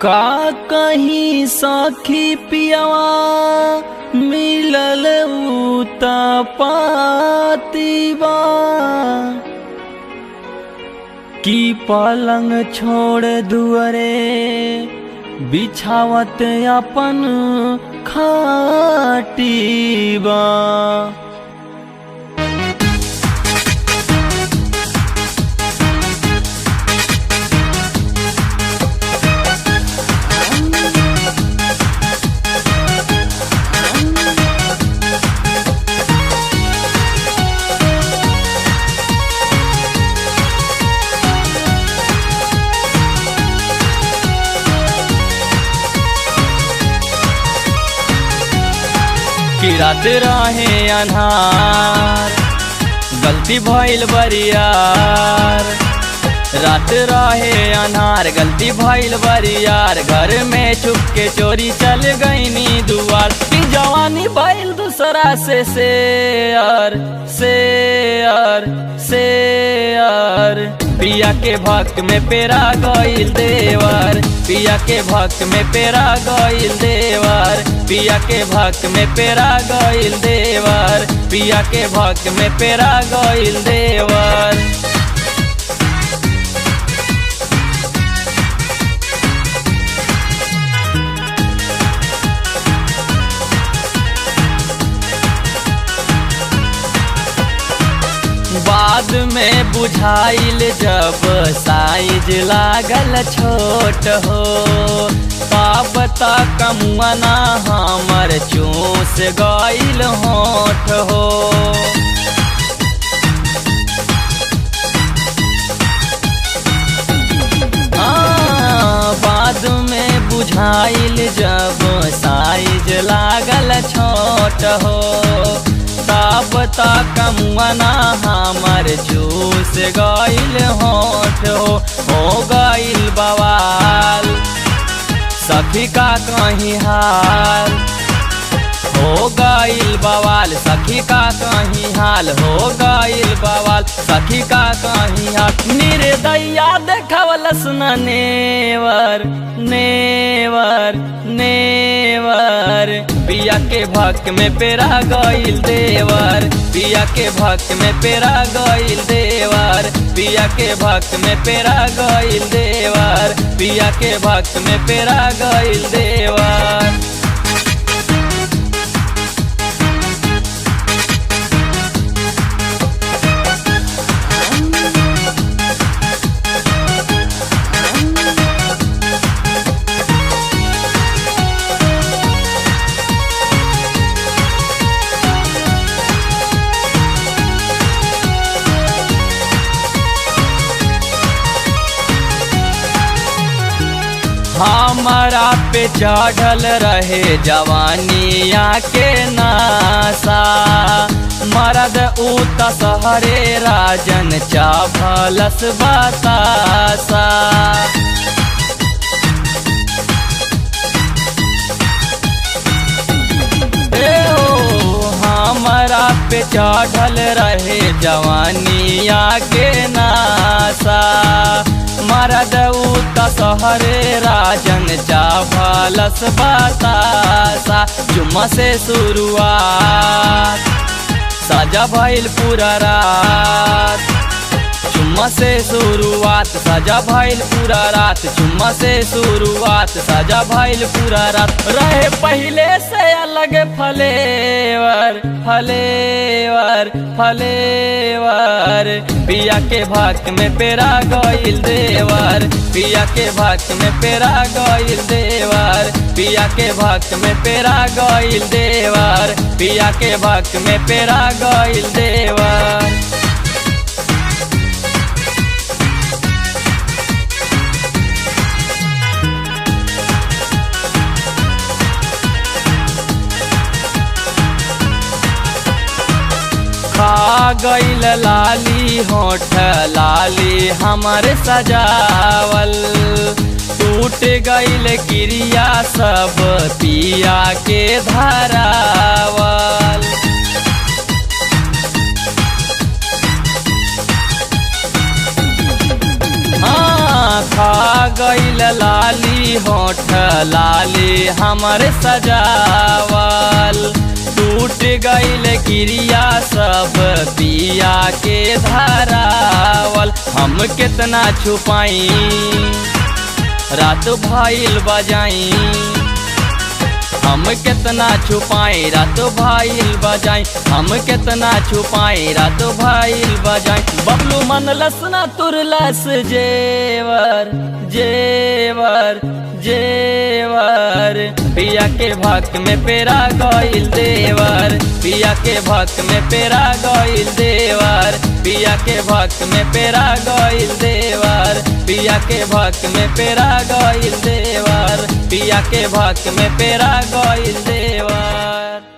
का कहीं सखी पियवा मिलल पातीबा की पलंग छोड़ दुअरे बिछावत अपन खाटीबा। कि रात रहे अन्हार गलती भइल बरियार, रात रहे अन्हार गलती भइल बरियार, घर में छुप के चोरी चल गईनी दुआर। की जवानी भइल दूसरा से शेयर शेयर शेयर, पिया के भक्त में पेरा गईल देवर, पिया के भक्त में पेरा गईल देवर, पिया के भक्त में पेरा गईल देवर, पिया के भक्त में पेरा गईल देवर। बाद में बुझाइल जब साइज लागल छोट हो, पाप तक मुआना हमर चूस गईल होठ हो। बाद में बुझाइल जब साइज लागल छोट हो, तब तक मुआना हमर चूस गईल होठ हो गईल बवाल। सखी का कहीं हाल हो गईल बवाल, सखी का कहीं हाल हो गईल बवाल, सखी का कहीं हाल। निर्दया देखवलस न नेवर नेवर नेवर, पिया के भक्त में पेरा गईल देवर, पिया के भक्त में पेरा गईल देवर, पिया के भक्त में पेरा गईल देवर, पिया के भक्त में पेरा गईल देवर। हमारा पे चढ़ल रहे जवानिया के नासा, मरद उत सहरे राजन चाभलस बतासा। हमारा पे चढ़ल रहे जवानिया के नासा, मरद उत सहरे राजन चाभलस बतासा। जुम्मा से शुरुआत सजा भइल पूरा रात, जुम्मा से शुरुआत सजा भइल पूरा रात, जुम्मा से शुरुआत सजा भइल पूरा रात। रहे पहले से अलग फलेवर फलेवर फलेवर, पिया के भक्त में पेरा गईल देवर, पिया के भक्त में पेरा गईल देवर, पिया के भक्त में पेरा गईल देवर, पिया के भक्त में पेरा गईल देवर। खा गईल लाली होठ लाली हमर सजावल, टूट गईल क्रिया सब पिया के धरावल। हाँ गईल लाली होठ लाली हमर सजावल, टूट गईल क्रिया सब पिया के धरावल। हम कितना छुपाई रात भइल बजाई, हम कितना छुपाई रात भइल बजाई, हम कितना छुपाई रात भइल बजाई। बबलू मन लसना तुरलस जेवर जेवर जेवर, पिया के भक्त में पेरा गईल देवर, पिया के भक्त में पेरा गईल देवर, पिया के भक्त में पेरा गईल देवर, पिया के भक्त में पेरा गईल देवर, पिया के भक्त में पेरा गईल देवर।